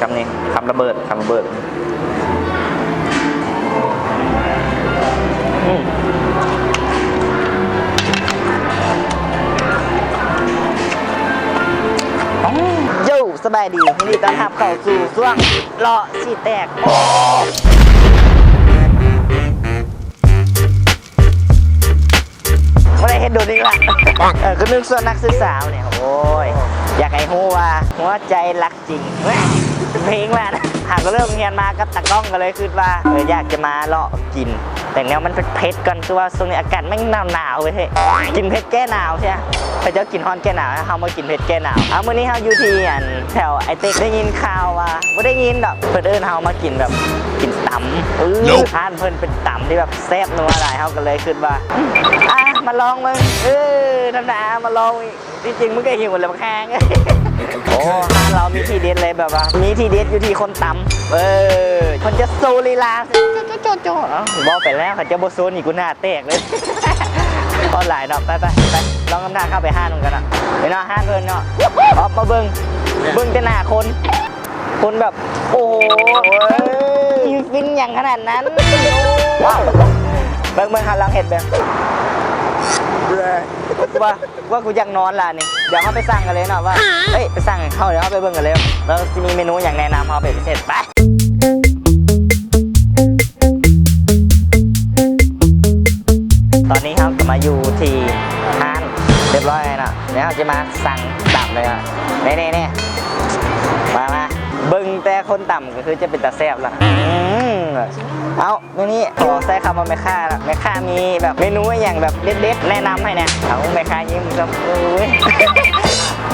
คำนี้คำระเบิดโย่สบายดียินดีต้อนรับเข้าสู่ช่วงเลาะชีแตกไม่ได้เห็นโดนอีกละก็นึกส่วนนักศึกษาเนี่ยโอ้ยอยากให้ฮู้ว่าหัวใจรักจริงเพลงแหละหากเริ่มเรียนมาก็ตะก้องกันเลยคือว่าอยากจะมาเลาะกินแต่แนวมันเป็นเผ็ดกันคือว่าช่วงนี้อากาศไม่หนาวเว้ยกินเผ็ดแก้หนาวใช่ไหมไปเจ้ากินฮอนแก้หนาวเขามากินเผ็ดแก้หนาวมื้อนี้เขาอยู่ที่แถวไอเต็กได้ยินข่าวว่าไม่ได้ยินดอกเพื่อนเขามากินแบบกินตำทานเพิ่นเป็นตำที่แบบแซ่บนัวอะไรเขาก็เลยคิดว่ามาลองมึงธรรมดามาลองจริงๆมึงก็หิวเลยมาแข้งโอ้ร้านเรามีทีเด็ดเลยแบบว่ามีทีเด็ดอยู่ที่คนตำคนจะโซลีลาโจบอกไปแล้วเขาจะโบโซนอีกกูหน้าแตกเลยออนไลน์เนาะไปลองกำหน้าเข้าไปห้างนึงกันเนาะไปเนาะห้างเพิ่นเนาะออกมาเบิ้งแต่หน้าคนแบบโอ้โหฟินอย่างขนาดนั้นเบิ้งหันหลังเห็ดแบบว่ากูอยากนอนล่ะนี่เดี๋ยวเขาไปสั่งกันเลยเนาะว่าไปสั่งเขาเดี๋ยวเขาไปเบิ้งกันเลยแล้วจะมีเมนูอย่างแนะนำเขาไปพิเศษไปตอนนี้เขาจะมาอยู่ที่ห้างเรียบร้อยนะแล้วจะมาสั่งต่ำเลยอ่ะนี่มาเบิ้งแต่คนต่ำก็คือจะเป็นตาแซ่บละเอานี่ขอใส่คำว่าแม่ค้าละแม่ค้ามีแบบเมนูอย่างแบบเด็ดๆแนะนำให้เนี่ยเอาแม่ค้ายิ้มแบบ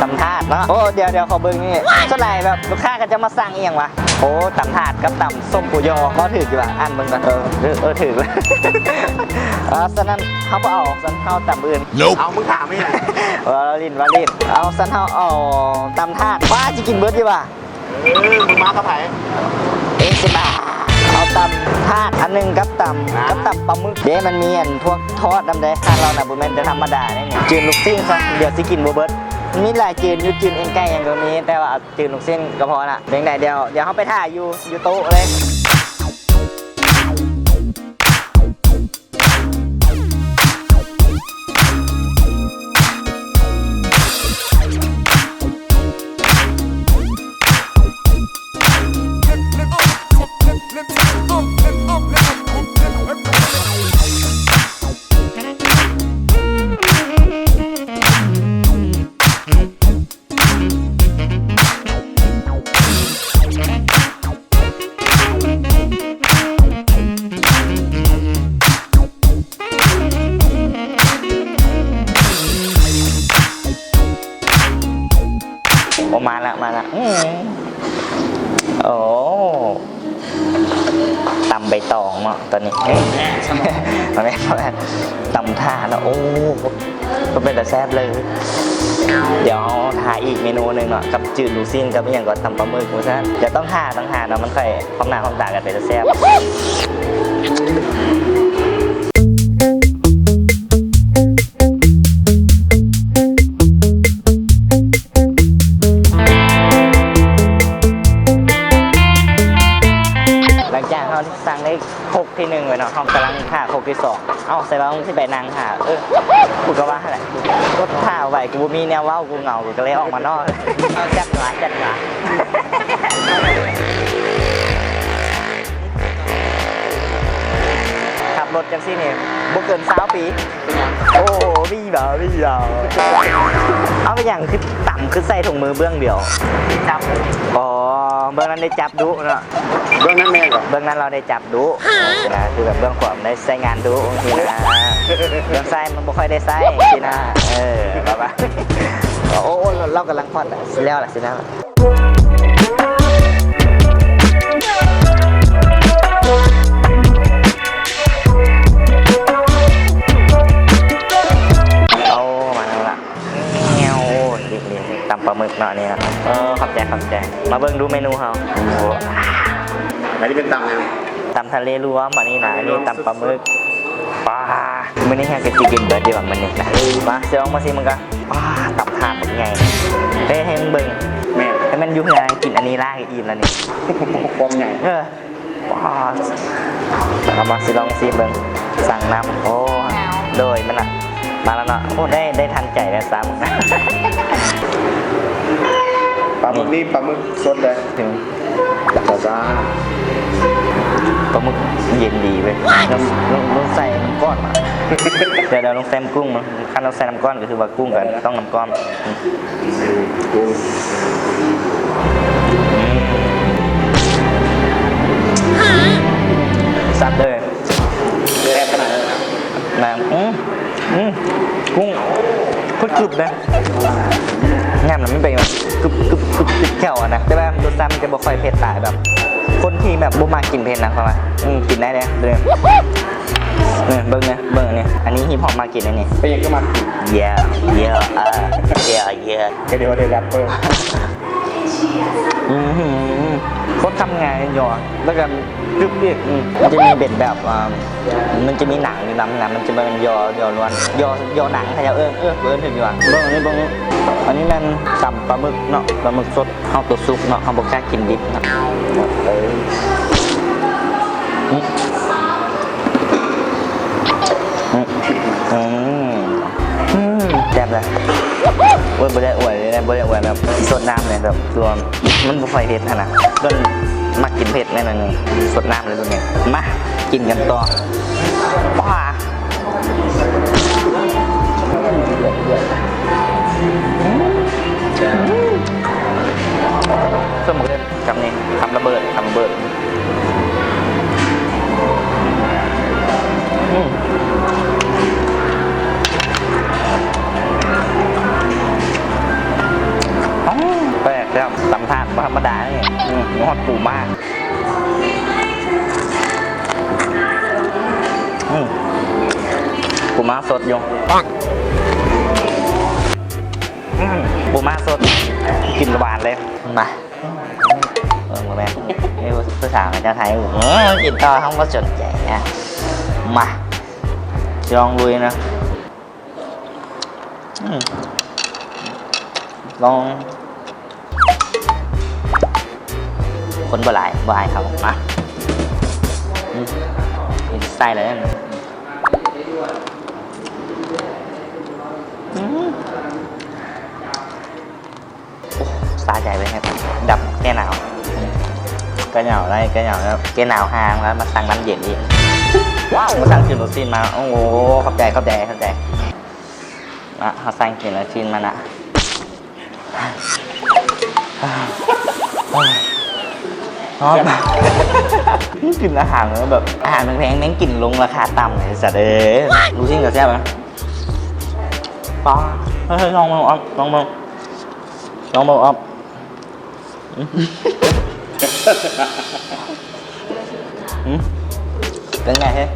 ตำถาดเนาะโอ้เดี๋ยวขอเบิ้งนี่ส่วนใหญ่แบบลูกค้าก็จะมาสั่งเอียงวะโอ้ตำถาดกับตำส้มปูยอก็ถืออยู่ว่ะอันมึงกันถือเลยสันนั้นเขาก็เอาสันเขาตำอื่นเอามึงถามไม่ไงวาลินเอาสันเขาเอาตำถาดว่าจะกินเบิร์ดดีว่ะมึงมากระไผ่สิบบาทเอาตำถาดอันนึงกับตำปลาหมึกเดี๋ยวมันมีอันพวกทอดน้ำแดงข้างเราน่ะบุญมันจะธรรมดาเนี่ยจืดลูกซิ่งซะเดี๋ยวสิกินบูเบิร์ดมีหลายจืดอยู่จืดเอ็นไก่อย่างตรงนี้แต่ว่าจืดลูกซิ่งก็พอละเพียงแต่เดี๋ยวเขาไปถ่ายอยู่โต๊ะเลยมาละโอ้ตำใบตองเนาะตอนนี้มันไม่ตำท่าแล้วโอ้ก็เป็นแต่แซ่บเลยเดี๋ยวทาอีกเมนูหนึ่งเนาะกับจืดลูซิ่งกับอย่างก็ตำปลาหมึกกูซะเดี๋ยวต้องทาเนาะมันค่อยพร้อมหน้าพร้อมตากันเป็นแต่แซ่บสั่งได้คกที่1เลยเนาะห้องกำลังหาคกที่2เอ้าใส่บ้างที่ไปนางหากูก็ว่าอะไรก็ท่าไหวกูมีแนวว่ากูเหงากูก็เลยออกมานอกจัดหนาขับรถจังซี่เนี่ยบ่เกิน20 ปีโอ้พี่บ่าวเอาไปอย่างคือต่ำคือใส่ถุงมือเบื้องเดียวจับอ๋อเบื้องนั้นได้จับดุเนาะเบื้องนั้นแม่ก่อนเบื้องนั้นเราได้จับดุนะคือแบบเบื้องขวาได้ใช้งานดุทีนะเบื้องซ้ายมันไม่ค่อยได้ใช้ทีนะแบบว่าโอ้เรากำลังพอดแล้วล่ะสินะตำปลาหมึกเนาะนี่นะขอบใจมาเบิ่งดูเมนูเขาอันนี้เป็นตำไงตำทะเลรวมอันนี้นะอันนี้ตำปลาหมึกปลามื้อนี้แค่กะทิกินเบิร์ดดีแบบมันนี่นะมาเสียงมาสิมึงกันปลาตำถาดหมดไงให้มึงเบิ่งให้ มันอยู่เฮือนกินอันนี้ล่างอิ่มแล้วนี่ ความใหญ่ ว้าวเอามาสิลองซีเบิ้งสั่งน้ำโอ้โดยมันละมาแล้วเนาะโอ้ได้ทันใจแล้วซ้ำ ปลาหมึกนี่ปลาหมึกสดเลย ถึง จ้า ปลาหมึกเย็นดีเว้ยลงใส่น้ำก้อนมา เดี๋ยวลงใส่น้ำกุ้งมาขั้นเราใส่น้ำก้อนก็คือว่ากุ้งกันต้องน้ำก้อน กุ้ง ซัดเลย แซ่บขนาดนั้น น้ำกุ้งพุดกรึบนะงามมันไม่เป็นแบบกรึบแค่วอะนะแต่ว่ารสชาติมันจะบ่ค่อยเผ็ดหลายแบบ คนที่แบบบ่มากินเผ็ดนะเขาว่ากินได้เลยเบิ้งอันนี้อันนี้ฮิปฮอปมากินอันนี้ เป็นยังก็มา เยอะก็เดี๋ยวได้แรปเปอร์ เขาทำงานยอแล้วก็กรึบเรียกมันจะมีเบ็ดแบบมันจะมีหนังอยู่น้ำมันจะเป็นยอล้วนยอหนังใครจะเบิ้งถึงอยู่อ่ะเบิ้งอันนี้มันสับปลาหมึกเนาะปลาหมึกสดเอาตัวซุปเนาะเอาบอกแค่กินดิบนะแซ่บเลยบ่ได้อวยเลยนะบ่ได้อวยแบบสดน้ำเลยแบบตัวมันบ่ค่อยเผ็ดนะจนมากินเผ็ดแน่นอนสดน้ำเลยตัวนี้มากินกันต่อป้าสมมติคำนี้คำระเบิดแปลกแล้วสัมผัสธรรมดาเนี่ยงอดปูมากปูม้าสดอยู่ปูม้าสดกินหวานเลยมาแม่นี่ภาษาของเจ้าไทยกินต่อkhông cóสนใจนะมาลองลุยนะลองคนบ่หลายบ่ายครับมาใส่เลยสาใจไปครับดับแก้หนาวแก้หนาวอะไรแก้หนาวแล้วแก้หนาวห่างแล้วมาสั่งน้ำเย็นอีกว้าวมาสั่งกินโรซินมาโอ้โหขอบใจเขาสั่งกินแล้วชินมานะนี่กินอาหารแล้วแบบอาหารแพงๆแม่งกินลงราคาต่ำเลยสัตว์รู้ซิ่งกับแซ่บไหมป้าเฮ้ยลองมาอ๊อฟเป็นไงเฮ้ย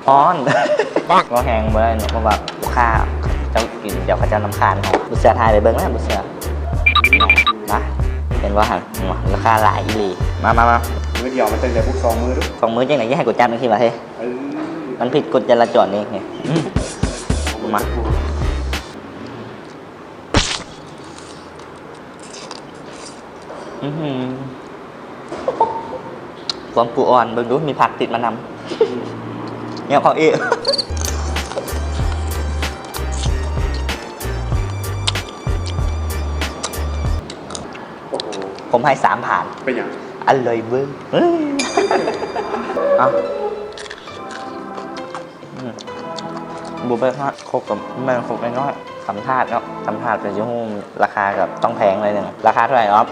อ้อนก็แหงไปเลยเนาะเพราะแบบข้าเจ้ากินเดี๋ยวเขาจะน้ำคานของบุษราไทยไปเบิ้งนะบุษรามาเป็นว่าหันราคาหลายอีหลีมามือเดียวมันตั้งแต่พวก2 มือด้วย2 มื้อจังไหนยังให้กดจับนึงทีวะเฮ้ยมันผิดกฎจราจรนี่ไงมาความปูอ่อนเบิ่งดูมีผักติดมานำเนี่ยพอเอะผมให้3 ผ่านเป็นยังอร่อยเบิ้งเอาบุบไปฮะครบกับแม่ครบน้อยสัมภาษณ์เนาะสัมภาษณ์เป็นชั่วโมงราคากับต้องแพงเลยหนึ่งราคาเท่าไหร่อ๊อฟ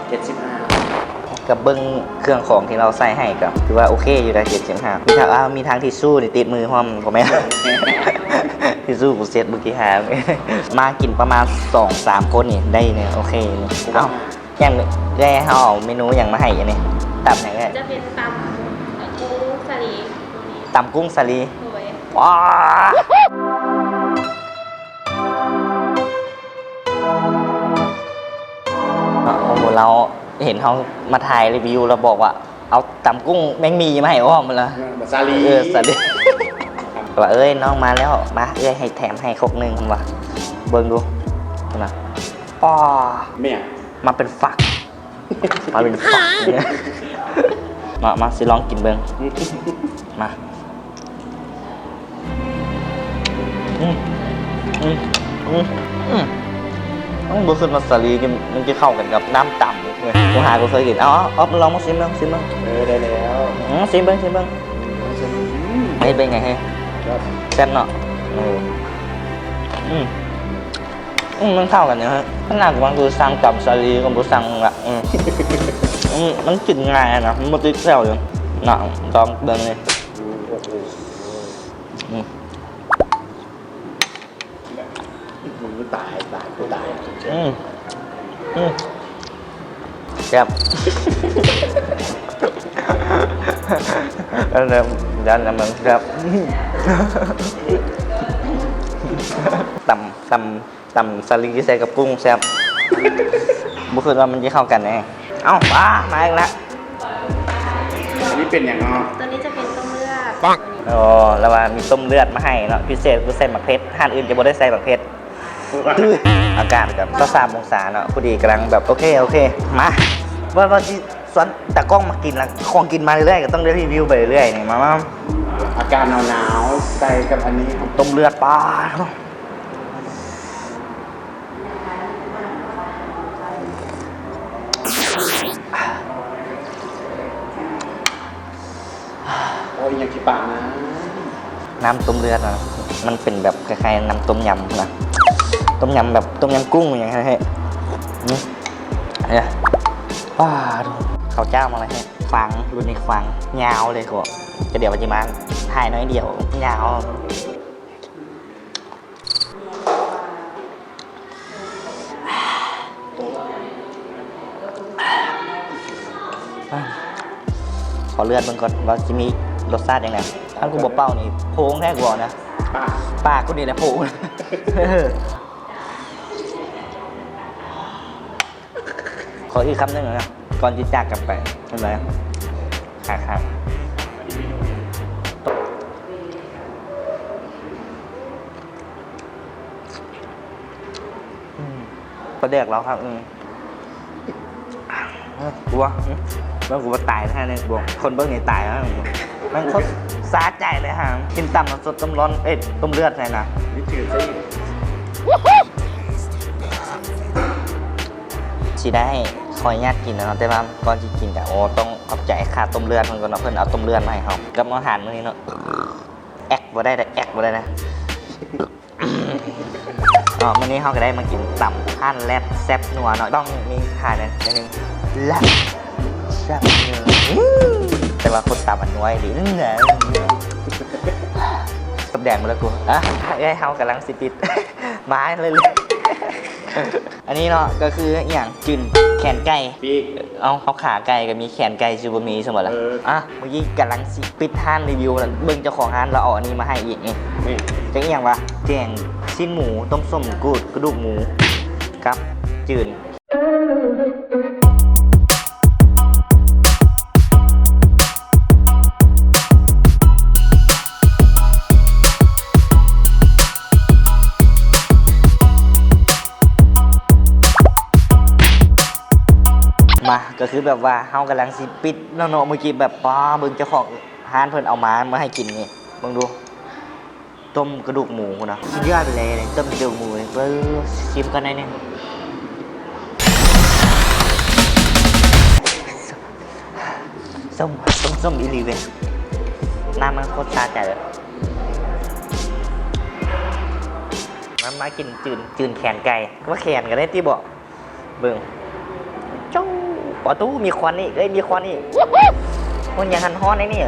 75กับเบิ้งเครื่องของที่เราใส่ให้กับถือว่าโอเคอยู่ได้75มีทางทิชชู่นี่ติดมือพร้อมก็ไหม ทิชชู่กูเซ็ตเมื่อกี้หามากินประมาณ 2-3 คนนี่ได้เนี่ยโอเคนี่เอาอย่างแรกเขาเอาเมนูอย่างมาให้ยังนี่ตับไหนเนี่ยจะเป็นตำกุ้งสลีตำกุ้งสลี โดย ว้าโอ้โหเราเห็นเขามาถ่ายรีวิวเราบอกว่าเอาตำกุ้งแมงมีมาให้อ้อมมาละซาลีสลีว่าเอ้ยน้องมาแล้วมาให้แถมให้ครกนึงคำว่าเบิ่งดูนะป้าเมีย มาเป็นฝัก มาเป็นฝักเนี่ยมาสิลองกินเบิ้งมาต้องบุษมาสาลีมันจะเข้ากันกับน้ำต่ำเลยกูหากูเคยกินเอาลองมาชิมเบิ้งได้แล้ว ชิมเบิ้งให้เป็นไงให้แซ่บเนาะมันเข้ากันเนี่ยฮะขนาดวันกูสั่งต่ำสาลีกับกูสั่งอ่ะมันกินง่ายนะมันติดแซวอยู่หนังลองเบิ้งเลยมึงตายกูตายแซ่บแล้วยันมันแซ่บต่ำสาลีใส่กับกุ้งแซ่บบุคคลว่ามันจะเข้ากันแน่เอ้ามาอีกแล้ว อันนี้เป็นอย่างเนาะ ตัวนี้จะเป็นต้มเลือด ปัง อ๋อแล้วว่ามีต้มเลือดมาให้เนาะพิเศษคือใส่หมักเพชรห้านอื่นจะบ่ได้ใส่หมักเพชรอากาศกับ23 องศาเนาะพอดีกำลังแบบโอเคมาว่าที่สวนตากล้องมากินแล้วของกินมาเรื่อยๆก็ต้องได้รีวิวไปเรื่อยๆนี่มา อาการหนาวใส่กับอันนี้ ต้มเลือดปลาโอ้ยยังขี้ปากนะ น้ำต้มเลือดนะมันเป็นแบบคล้ายๆน้ำต้มยำนะต้มยำแบบต้มยำกุ้งอย่างเงี้ยนี่เนี่ยว้าข้าวเจ้ามาเลยฮะฟังรุ่นนี้ฟังยาวเลยกูจะเดี๋ยวมันจะมาถ่ายน้อยเดียวยาวขอเลือดมันก่อนว่าจะมีรสชาติยังไงถ้ากูบอกเป้านี่โพงแท้กูนะปากกูนี่แหละโพงขออีกคำหนึ่งนะก่อนจะจากกันไปใช่ไหมครับประเด็กแล้วครับกลัวแล้วกูว่าตายแท้เลยบวกคนเบิ้งนี่ตายแล้วมันโคตรสาใจเลยฮะกินต่ำสดต้มร้อนต้มเลือดใช่นะ นี่จืดซะอีก สิได้คอยญาติกินนะเนาะแต่ว่าก่อนที่กินแต่ต้องขอบใจค่าต้มเลือดมันก่อนเนาะเพิ่นเอาต้มเลือดมาให้เขากับอาหารมื้อนี้เนาะแอกบ่ได้นะมื้อนี้เขาก็ได้มากินต่ำท่านแรดแซ่บนัวเนาะต้องมีถ่ายนิดนึงแรดแซ่บนัวแต่ว่าคนต่ำมันน้อยดิเนี่ยตบแดงมาแล้วกูให้เขากำลังสิปิดไม้เลยอันนี้เนาะก็คืออย่างจืนแขนไก่เอาเขาขาไก่ก็มีแขนไก่ซูบะหมี่เสมอละเมื่อกี้กำลังสิปิดห้านรีวิวเบิ่งเจ้าของร้านเราเอาอันนี้มาให้อีกนี่จะอย่างวะแกงชิ้นหมูต้มส้มกูดกระดูกหมูครับจืนก็คือแบบว่าเฮากำลังสิปิดเนาะเมื่อกี้แบบเบิ่งเจ้าของร้านเพิ่นเอามาให้กินนี่เบิ่งดูต้มกระดูกหมูนะสุดยอดไปเลยต้มกระดูกหมูเลยเบิ่งชิมกันหน่อยนึงส้มอีหลีเว้ยน้ำมันโคตรสะใจเลยมากินจืนแขนไก่ว่าแขนกันได้ที่บอกเบิ่งเจ้าปอตู้มีควันนี่มีควันนี่มันยังหันฮ้อนไอ้นี่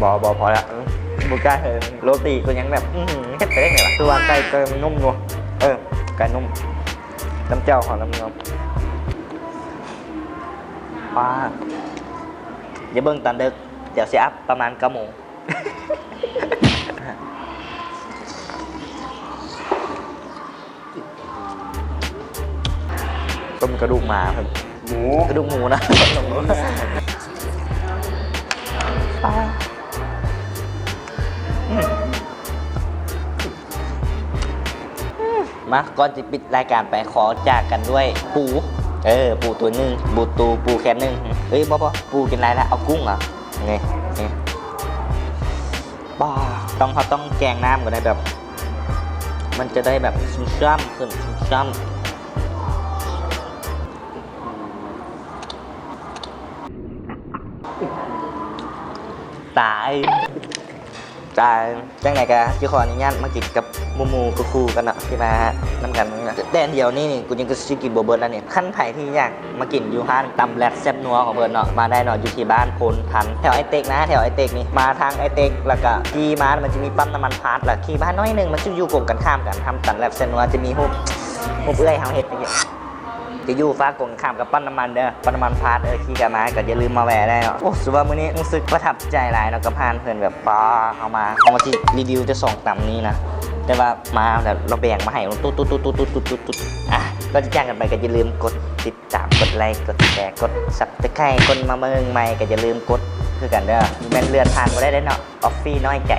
บอพอละบุกไก่โรตีก็ยังแบบเฮ็ดไปได้ไงวะตัวไก่เติมนุ่มนัวไก่นุ่มน้ำเจ้าของน้ำนมป้าอย่าเบิ่งตอนดึกเดี๋ยวสิอัพประมาณ9 โมงต้มกระดูกหมาครับหมู กระดูกหมูนะ มาก่อนจะปิดรายการไปขอจากกันด้วยปูปูตัวหนึ่งปูแค่หนึ่งเฮ้ยบ่ปูกินไรแล้วเอากุ้งเหรอไงบ้าต้องแกงน้ำก่อนได้แบบมันจะได้แบบชุ่มๆขึ้นชุ่มๆตายจังไหนกะที่ขออนุญาตมากินกับหมูคู่กันเนาะที่มาน้ำกันแต่เดียวนี่กูยังก็ซื้อกินโบเบิร์ตแล้วเนี่ยขั้นไผ่ที่อยากมากินอยู่ห้างตำแรดแซ่บนัวของเบิร์ตเนาะมาได้เนาะอยู่ที่บ้านโพนทันแถวไอเต็กนะแถวไอเต็กนี่มาทางไอเต็กแล้วก็ขี่มามันจะมีปั๊มน้ำมันพาร์ทแล้วขี่บ้านน้อยหนึ่งมันจะอยู่กลมกันข้ามกันทำตำแรดแซ่บนัวจะมีหุบเอื้อยเฮาเห็ดอย่างเงี้ยจะอยู่ฟ้ากงข้ามกับปั้นน้ำมันเด้อปั้นน้ำมันพาร์ทขี่กันมาก็อย่าลืมมาแวะได้เนาะโอ้สุดว่ามื้อนี้รู้สึกประทับใจหลายเนาะกับพานเพื่อนแบบป้าเอามาที่รีวิวจะ2ตำนี้นะแต่ว่ามาแบบเราแบ่งมาให้ตุ๊ดอ่ะก็จะจ้างกันไปก็อย่าลืมกดติดตามกดไลค์กดแชร์กดซับสไครต์คนมาเมืองใหม่ก็อย่าลืมกดคือกันเด้อแม่นเลื่อนผ่านมาได้เนาะออฟฟี่น้อยใจ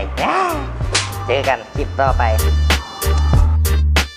เจอกันคลิปต่อไป